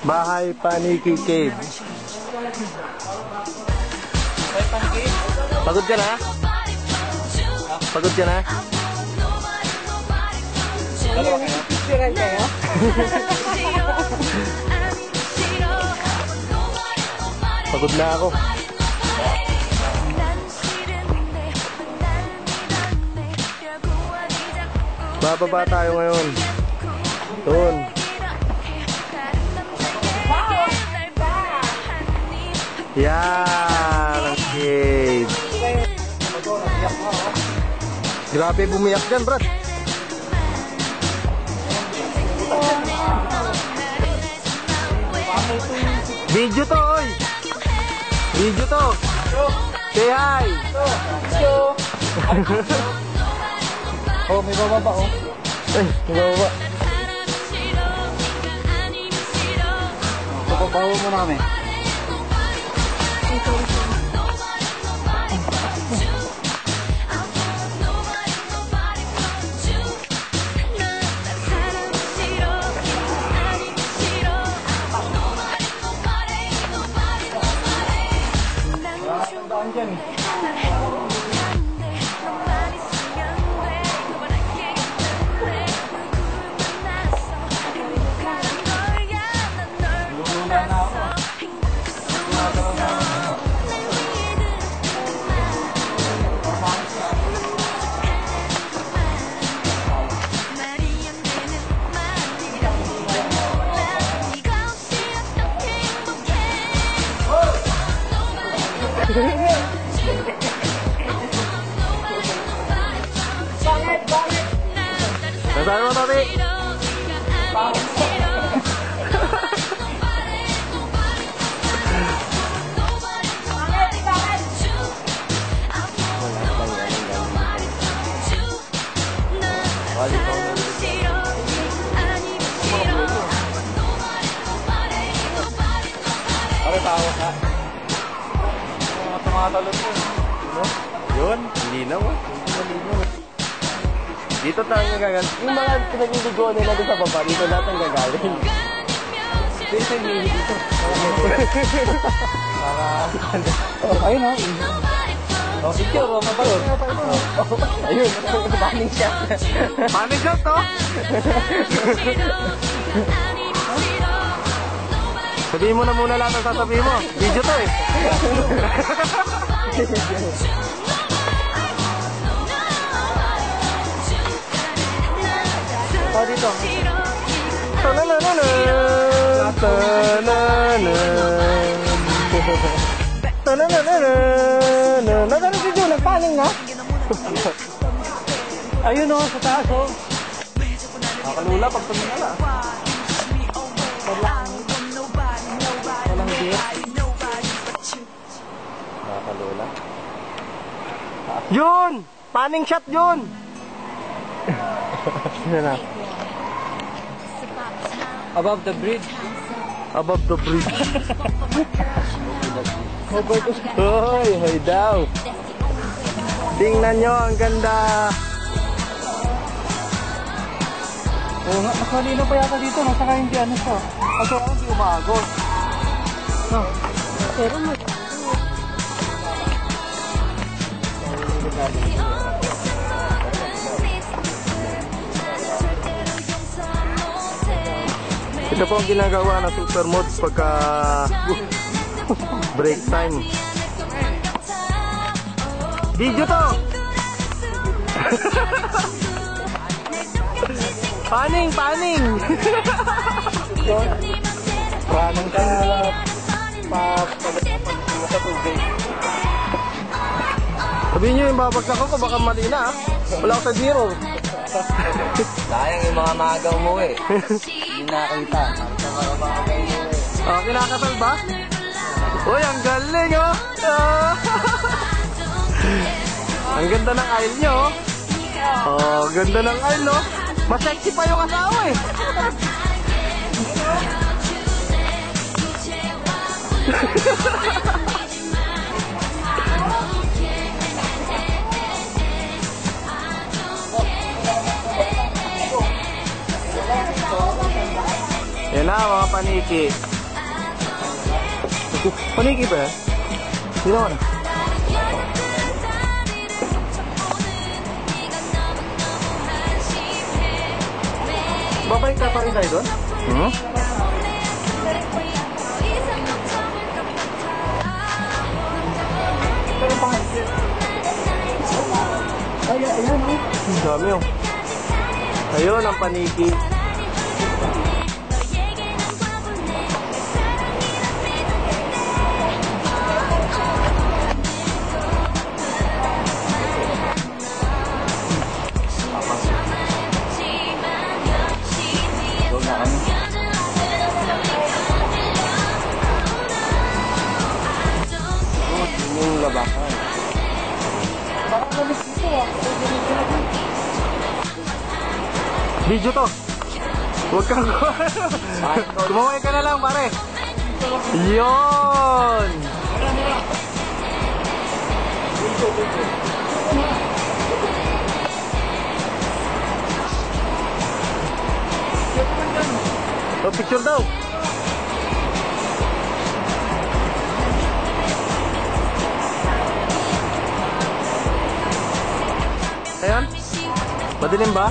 Bahay Paniki Cave. Pagod ka na? Pagod ka na? Picturean kayo? Pagod na ako. Bababa tayo ngayon. Doon. Yan ang cave. Grabe bumiyak dyan, Brad. Video to, oy. Video to. Say hi. Oh, may bababa oh. Ay, may bababa. Papabaho mo namin. Nasaan mo, Tati? Ano tawag ka? Tumatalon yun. Yun, linaw. Dito tayo gagaling. Yung mga pinagliligo nila doon sa baba, dito natin gagaling. Dito yung hihig dito. Ayun o. Oh, picture o, mapalod. Ayun, paning shot. Paning shot to? Sabihin mo na muna lahat ang sasabihin mo. Video to eh. Oh, dito. Tananana. Tananana. Tananana. Nagano si Joe, nagpaning na? Ayun o, sa taas o. Nakalula pag tuminala. Walang beer. Nakalula. Yun! Paning shot yun! Yan na. Above the bridge. Above the bridge. Hoy, hoy daw. Tingnan nyo, ang ganda. Oo nga, mas malino pa yata dito, no? Saka hindi ano siya. Kaso hindi umagos. No? Pero mo. Ito po ang ginagawa ng super mode pagka break time. Video to! Paning! Paning! Pranong ka sa tubig. Sabihin nyo yung babagsak ko baka mali na ah. Wala ko sa zero. Sayang yung mga magaw mo eh. Hindi nakita. Oh, kinakasal ba? Uy, ang galing oh! Ang ganda ng aisle nyo oh! Oh, ganda ng aisle no? Mas sexy pa yung asawa eh! na, mga paniki. Paniki ba yan? Hindi naman. Babalik ka pa rin tayo doon? Hmm? Ang dami oh. Ayun ang paniki. Yung labakan. Video to. Huwag kang kumaway ka na lang, pare. Yun. Oh, picture daw. Ayan. Madilim ba?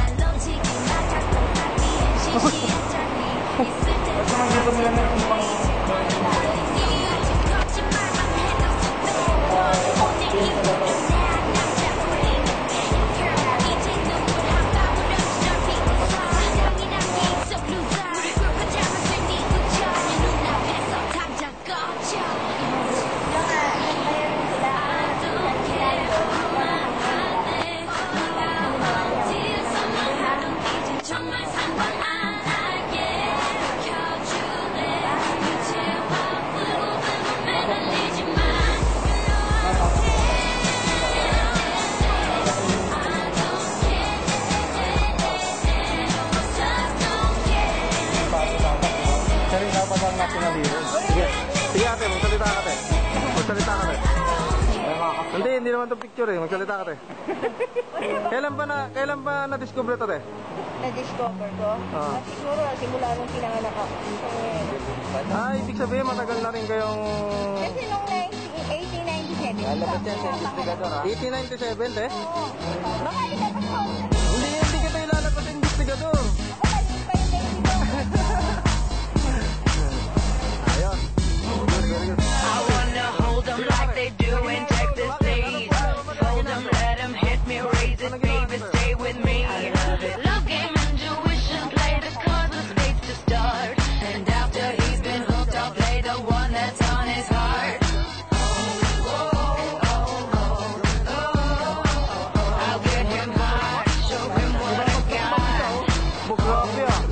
Sige, sige ate, magsalita ka ate. Magsalita ka ate. Hindi naman itong picture eh, magsalita ka ate. Kailan ba na-discover ito ate? Na-discover ko? Siguro simula nung pinanganak ako. Ibig sabihin matagal na rin kayong... Kasi nung 1897. Alam mo siya sa investigador ha? 1897 eh? Oo. Baka di ka pa. Hindi kita ilalagot sa investigador. Baka di pa yung investigador. Ayun. Very good. I wanna hold them like they do in Texas State. Hold them, let them hit me, raise it, baby, stay with me. Love game, intuition, play the cards with spades to start. And after he's been hooked, I'll play the one that's on his heart. I'll get him high, show him what I got. Grabe ah.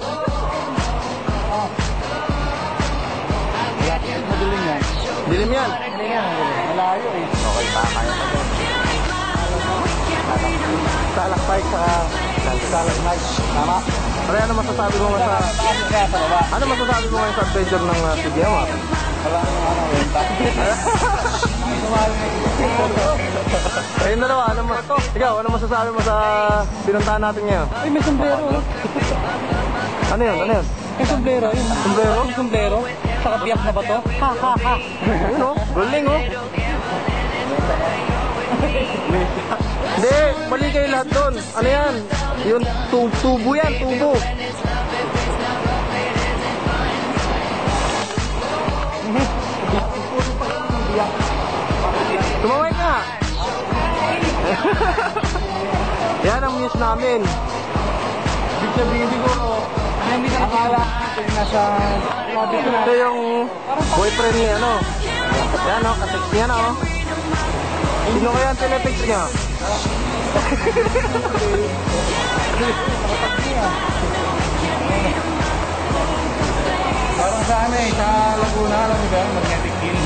I'll get him high, show him Dilim yan. what I got. Malayo eh. Okay pa, kaya pa doon. Salakpay sa... Salakmay. Tama. Pare, ano masasabi mo nga sa... Kaya sa baba. Ano masasabi mo ngayon sa adventure ng Sigema? Wala nang renta. Ayun dalawa, ikaw, ano masasabi mo sa pinuntahan natin ngayon? Ay, may sombrero. Ano yun? Ano yun? May sombrero. Yun. Sombrero? Yung sombrero. Sa kabiyak na ba to? Ha, ha, ha. Ayun o, rolling o. Hindi, mali kayo lahat doon. Ano yan? Yung tubo yan, tubo. Tumaway ka. Yan ang news namin. Ibig sabihin siguro, hindi ka akala natin nasa sabi ko na. Ito yung boyfriend niya, ano? Yan o, katext niya na o. Sino kaya ang teletext niya? Parang sa amin, sa Laguna, alam mo ba, magnetic hill.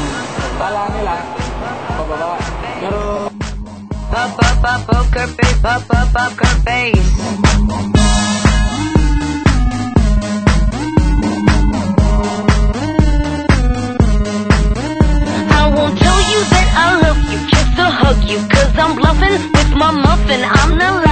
Kala nila, pababa. Pero, Pop up, pop, poker face, pop up, poker face. I won't tell you that I love you, kiss or hug you, 'cause I'm bluffing with my muffin. I'm not lying.